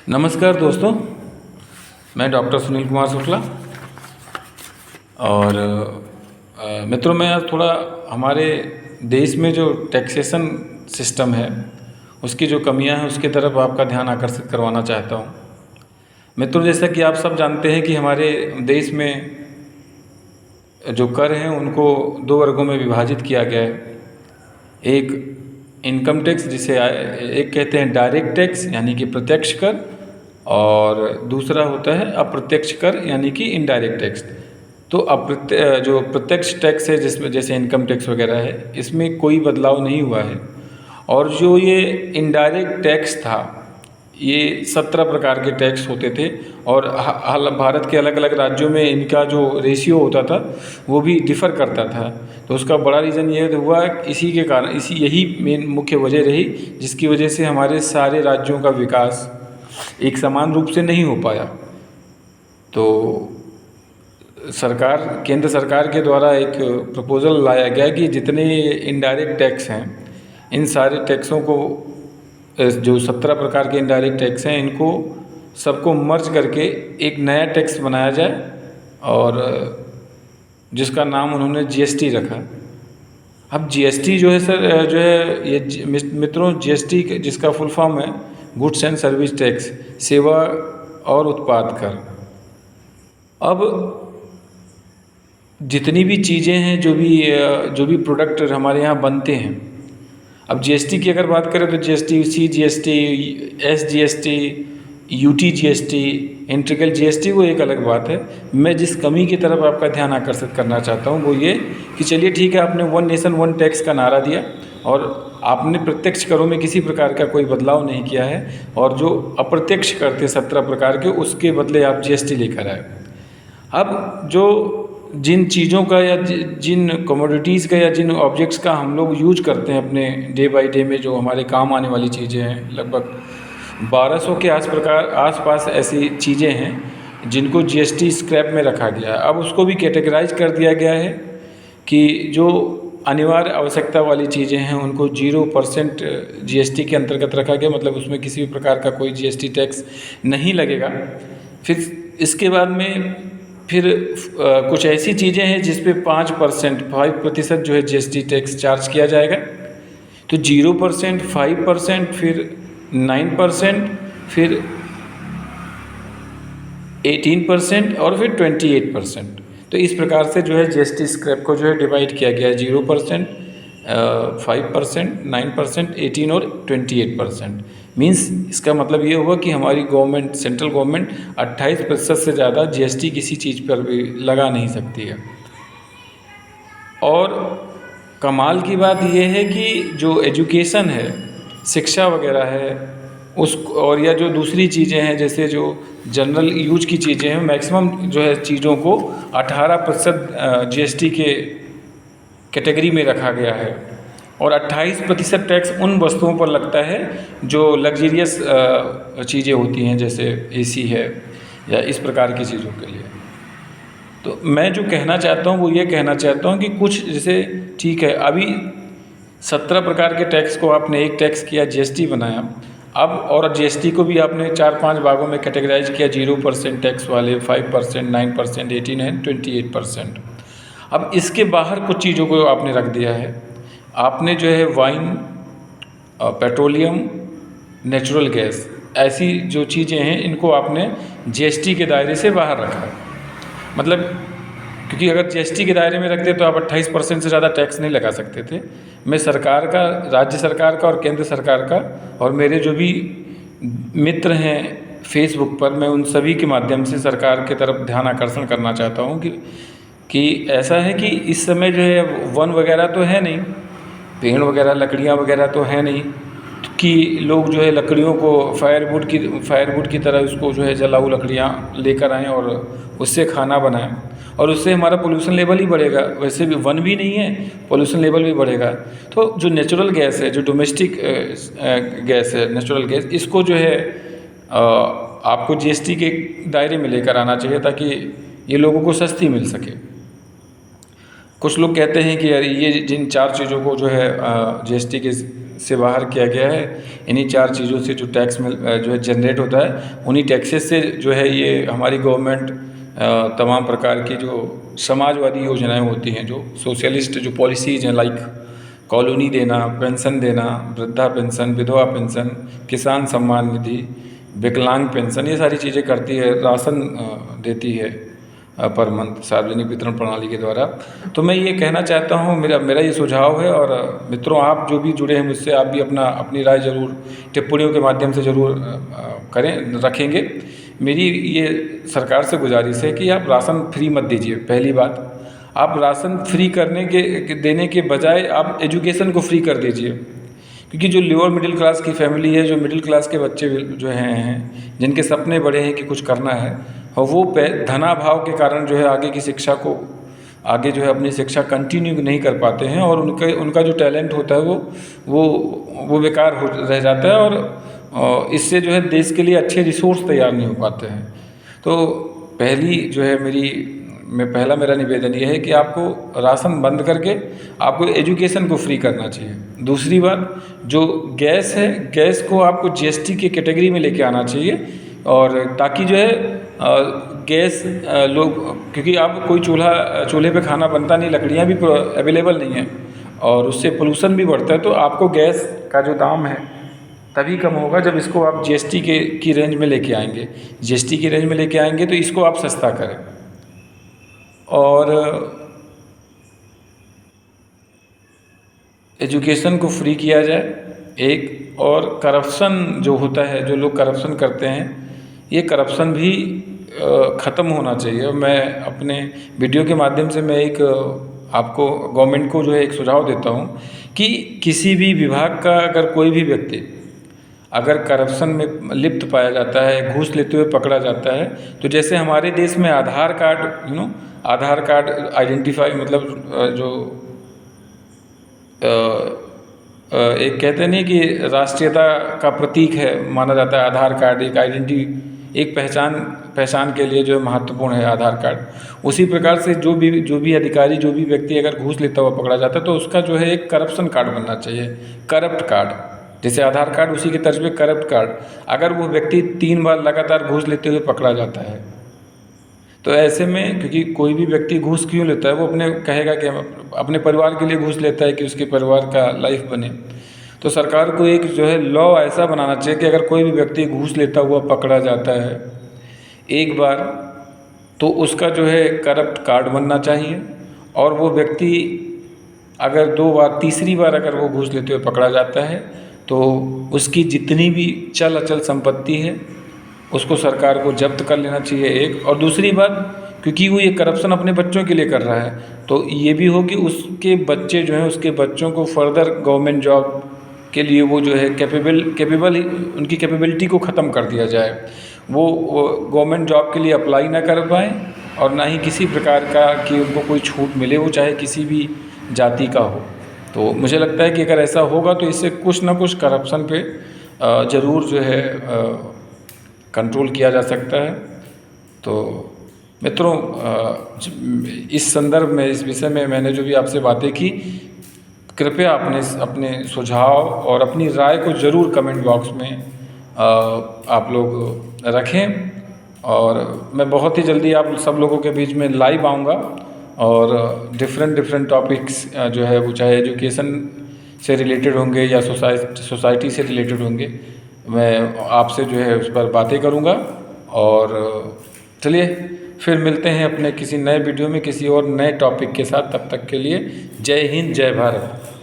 नमस्कार दोस्तों, मैं डॉक्टर सुनील कुमार शुक्ला और मित्रों, मैं आज थोड़ा हमारे देश में जो टैक्सेशन सिस्टम है उसकी जो कमियां हैं उसकी तरफ आपका ध्यान आकर्षित करवाना चाहता हूं। मित्रों, जैसा कि आप सब जानते हैं कि हमारे देश में जो कर हैं उनको दो वर्गों में विभाजित किया गया है। एक इनकम टैक्स जिसे एक कहते हैं डायरेक्ट टैक्स यानी कि प्रत्यक्ष कर, और दूसरा होता है अप्रत्यक्ष कर यानी कि इनडायरेक्ट टैक्स। तो जो प्रत्यक्ष टैक्स है जिसमें जैसे इनकम टैक्स वगैरह है, इसमें कोई बदलाव नहीं हुआ है। और जो ये इनडायरेक्ट टैक्स था, ये 17 प्रकार के टैक्स होते थे और भारत के अलग अलग राज्यों में इनका जो रेशियो होता था वो भी डिफ़र करता था। तो उसका बड़ा रीज़न ये हुआ, इसी के कारण यही मेन मुख्य वजह रही जिसकी वजह से हमारे सारे राज्यों का विकास एक समान रूप से नहीं हो पाया। तो केंद्र सरकार के द्वारा एक प्रपोज़ल लाया गया कि जितने इनडायरेक्ट टैक्स हैं, इन सारे टैक्सों को, जो 17 प्रकार के इनडायरेक्ट टैक्स हैं, इनको सबको मर्ज करके एक नया टैक्स बनाया जाए, और जिसका नाम उन्होंने जीएसटी रखा। अब जीएसटी जो है सर, जो है ये मित्रों, जीएसटी जिसका फुल फॉर्म है गुड्स एंड सर्विस टैक्स, सेवा और उत्पाद कर। अब जितनी भी चीज़ें हैं, जो भी प्रोडक्ट हमारे यहाँ बनते हैं, अब जीएसटी की अगर बात करें तो GST, CGST, SGST, UT GST, integral GST, वो एक अलग बात है। मैं जिस कमी की तरफ आपका ध्यान आकर्षित करना चाहता हूँ वो ये कि चलिए ठीक है, आपने वन नेशन वन टैक्स का नारा दिया और आपने प्रत्यक्ष करों में किसी प्रकार का कोई बदलाव नहीं किया है, और जो अप्रत्यक्ष कर थे 17 प्रकार के, उसके बदले आप जीएसटी लेकर आए। अब जिन चीज़ों का या जिन कमोडिटीज़ का या जिन ऑब्जेक्ट्स का हम लोग यूज करते हैं अपने डे बाय डे में, जो हमारे काम आने वाली चीज़ें हैं, लगभग 1200 के आसपास ऐसी चीज़ें हैं जिनको जीएसटी स्क्रैप में रखा गया है। अब उसको भी कैटेगराइज कर दिया गया है कि जो अनिवार्य आवश्यकता वाली चीज़ें हैं उनको 0% जीएसटी के अंतर्गत रखा गया, मतलब उसमें किसी भी प्रकार का कोई जीएसटी टैक्स नहीं लगेगा। फिर इसके बाद में कुछ ऐसी चीज़ें हैं जिस पे 5% जो है जीएसटी टैक्स चार्ज किया जाएगा। तो 0%, 5%, फिर 9%, फिर 18% और फिर 28%। तो इस प्रकार से जो है जीएसटी स्क्रैप को जो है डिवाइड किया गया है, 0%, 5%, 9%, 18 और 28%। मीन्स इसका मतलब ये हुआ कि हमारी गवर्नमेंट, सेंट्रल गवर्नमेंट 28% से ज़्यादा जीएसटी किसी चीज़ पर भी लगा नहीं सकती है। और कमाल की बात ये है कि जो एजुकेशन है, शिक्षा वगैरह है, और या जो दूसरी चीज़ें हैं जैसे जो जनरल यूज की चीज़ें हैं, मैक्सिमम जो है चीज़ों को 18% जीएसटी के कैटेगरी में रखा गया है, और 28% टैक्स उन वस्तुओं पर लगता है जो लग्जरियस चीज़ें होती हैं, जैसे एसी है या इस प्रकार की चीज़ों के लिए। तो मैं जो कहना चाहता हूँ वो ये कहना चाहता हूँ कि कुछ जैसे ठीक है, अभी 17 प्रकार के टैक्स को आपने एक टैक्स किया, जीएसटी बनाया। अब और जीएसटी को भी आपने 4-5 भागों में कैटेगराइज किया, 0% टैक्स वाले, 5%, 9%, 18 एंड 28%। अब इसके बाहर कुछ चीज़ों को आपने रख दिया है। आपने जो है वाइन, पेट्रोलियम, नेचुरल गैस, ऐसी जो चीज़ें हैं इनको आपने जीएसटी के दायरे से बाहर रखा। मतलब क्योंकि अगर जीएसटी के दायरे में रखते तो आप 28% से ज़्यादा टैक्स नहीं लगा सकते थे। मैं सरकार का, राज्य सरकार का और केंद्र सरकार का, और मेरे जो भी मित्र हैं फेसबुक पर, मैं उन सभी के माध्यम से सरकार की तरफ ध्यान आकर्षण करना चाहता हूँ कि ऐसा है कि इस समय जो है वन वगैरह तो है नहीं, पेड़ वगैरह, लकड़ियाँ वगैरह तो है नहीं कि लोग जो है लकड़ियों को फायरवुड की तरह उसको जो है जलाऊ लकड़ियाँ लेकर आएँ और उससे खाना बनाएं, और उससे हमारा पोल्यूशन लेवल ही बढ़ेगा। वैसे भी वन भी नहीं है, पोल्यूशन लेवल भी बढ़ेगा। तो जो नेचुरल गैस है, जो डोमेस्टिक गैस है, नेचुरल गैस, इसको जो है आपको जीएसटी के दायरे में लेकर आना चाहिए ताकि ये लोगों को सस्ती मिल सके। कुछ लोग कहते हैं कि यार ये जिन 4 चीज़ों को जो है जीएसटी के से बाहर किया गया है। इन्हीं 4 चीज़ों से जो टैक्स जो है जनरेट होता है, उन्हीं टैक्सेस से जो है ये हमारी गवर्नमेंट तमाम प्रकार की जो समाजवादी योजनाएं होती हैं, जो सोशलिस्ट जो पॉलिसीज़ हैं, लाइक कॉलोनी देना, पेंशन देना, वृद्धा पेंशन, विधवा पेंशन, किसान सम्मान निधि, विकलांग पेंशन, ये सारी चीज़ें करती है। राशन देती है पर मंथ सार्वजनिक वितरण प्रणाली के द्वारा। तो मैं ये कहना चाहता हूँ, मेरा ये सुझाव है। और मित्रों, आप जो भी जुड़े हैं मुझसे, आप भी अपनी राय ज़रूर टिप्पणियों के माध्यम से ज़रूर रखेंगे। मेरी ये सरकार से गुजारिश है कि आप राशन फ्री मत दीजिए। पहली बात, आप राशन फ्री देने के बजाय आप एजुकेशन को फ्री कर दीजिए, क्योंकि जो लोअर मिडिल क्लास की फैमिली है, जो मिडिल क्लास के बच्चे जो हैं जिनके सपने बड़े हैं कि कुछ करना है, और वो धनाभाव के कारण जो है आगे जो है अपनी शिक्षा कंटिन्यू नहीं कर पाते हैं, और उनका जो टैलेंट होता है वो बेकार रह जाता है, और इससे जो है देश के लिए अच्छे रिसोर्स तैयार नहीं हो पाते हैं। तो पहला मेरा निवेदन ये है कि आपको राशन बंद करके आपको एजुकेशन को फ्री करना चाहिए। दूसरी बात, जो गैस है, गैस को आपको जीएसटी की कैटेगरी में लेके आना चाहिए, और ताकि जो है गैस लोग, क्योंकि आप कोई चूल्हे पे खाना बनता नहीं, लकड़ियाँ भी अवेलेबल नहीं हैं, और उससे पोल्यूशन भी बढ़ता है। तो आपको गैस का जो दाम है तभी कम होगा जब इसको आप जीएसटी की रेंज में लेके आएंगे। जीएसटी की रेंज में लेके आएंगे तो इसको आप सस्ता करें। और एजुकेशन को फ्री किया जाए एक, और करप्शन जो होता है, जो लोग करप्शन करते हैं, ये करप्शन भी ख़त्म होना चाहिए। मैं अपने वीडियो के माध्यम से मैं आपको गवर्नमेंट को जो है एक सुझाव देता हूँ कि किसी भी विभाग का अगर कोई भी व्यक्ति अगर करप्शन में लिप्त पाया जाता है, घूस लेते हुए पकड़ा जाता है, तो जैसे हमारे देश में आधार कार्ड आइडेंटिफाई, मतलब जो एक कहते नहीं कि राष्ट्रीयता का प्रतीक है माना जाता है आधार कार्ड, एक पहचान के लिए जो महत्वपूर्ण है आधार कार्ड। उसी प्रकार से जो भी अधिकारी, जो भी व्यक्ति अगर घूस लेता हुआ पकड़ा जाता है, तो उसका जो है एक करप्शन कार्ड बनना चाहिए, करप्ट कार्ड। जैसे आधार कार्ड, उसी के तर्ज पे करप्ट कार्ड। अगर वो व्यक्ति 3 बार लगातार घूस लेते हुए पकड़ा जाता है, तो ऐसे में, क्योंकि कोई भी व्यक्ति घूस क्यों लेता है, वो कहेगा कि अपने परिवार के लिए घूस लेता है कि उसके परिवार का लाइफ बने। तो सरकार को एक जो है लॉ ऐसा बनाना चाहिए कि अगर कोई भी व्यक्ति घूस लेता हुआ पकड़ा जाता है एक बार, तो उसका जो है करप्ट कार्ड बनना चाहिए, और वो व्यक्ति अगर 2 बार, तीसरी बार अगर वो घूस लेते हुए पकड़ा जाता है, तो उसकी जितनी भी चल अचल संपत्ति है उसको सरकार को जब्त कर लेना चाहिए एक। और दूसरी बात, क्योंकि वो ये करप्शन अपने बच्चों के लिए कर रहा है, तो ये भी हो कि उसके बच्चे जो हैं, उसके बच्चों को फर्दर गवर्नमेंट जॉब के लिए वो जो है कैपेबल उनकी कैपेबिलिटी को ख़त्म कर दिया जाए। वो गवर्नमेंट जॉब के लिए अप्लाई ना कर पाएँ, और ना ही किसी प्रकार का कि उनको कोई छूट मिले, वो चाहे किसी भी जाति का हो। तो मुझे लगता है कि अगर ऐसा होगा तो इससे कुछ ना कुछ करप्शन पे ज़रूर जो है कंट्रोल किया जा सकता है। तो मित्रों, इस संदर्भ में, इस विषय में मैंने जो भी आपसे बातें की, कृपया अपने सुझाव और अपनी राय को ज़रूर कमेंट बॉक्स में आप लोग रखें। और मैं बहुत ही जल्दी आप सब लोगों के बीच में लाइव आऊँगा, और डिफरेंट टॉपिक्स जो है वो चाहे एजुकेशन से रिलेटेड होंगे या सोसाइटी से रिलेटेड होंगे, मैं आपसे जो है उस पर बातें करूँगा। और चलिए फिर मिलते हैं अपने किसी नए वीडियो में किसी और नए टॉपिक के साथ। तब तक के लिए जय हिंद, जय भारत।